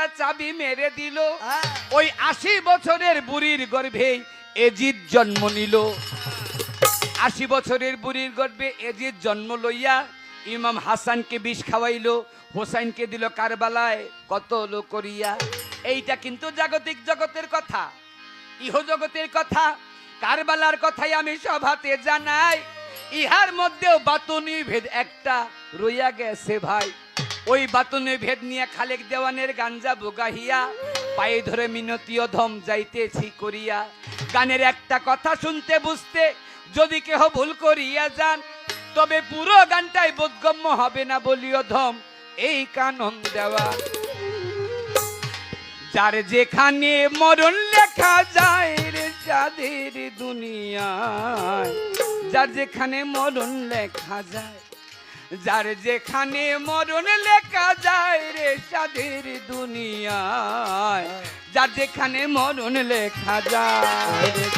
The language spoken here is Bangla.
একটা চাবি মেরে দিল। ওই 80 বছরের বুড়ির গর্ভে এজিদ জন্ম নিল। 80 বছরের বুড়ির গর্ভে এজিদ জন্ম লইয়া ইমাম হাসানকে বিষ খাওয়াইলো, হোসাইনকে দিল কারবালায় কতল করিয়া। এইটা কিন্তু জাগতিক জগতের কথা, ইহ জগতের কথা, কারবালার কথাই আমি সভাতে জানাই। ইহার মধ্যেও বাতুনি ভেদ একটা রইয়া গেছে ভাই। ওই বাতুনি ভেদ নিয়ে খালেক দেওয়ানের গাঞ্জা বোগাহিয়া পায়ে ধরে মিনতি অধম যাইতেছি করিয়া। গানের একটা কথা শুনতে বুঝতে যদি কেহ ভুল করিয়া যান, তবে পুরো গানটাই বোধগম্য হবে না বলিও ধম এই কানন দেওয়া। যার যেখানে মরণ লেখা যায় রে যাদের দুনিয়ায়, যার যেখানে মরণ লেখা যায়, যার যেখানে মরণ লেখা যায় রে সাদের দুনিয়ায়, যার যেখানে মরণ লেখা যায়।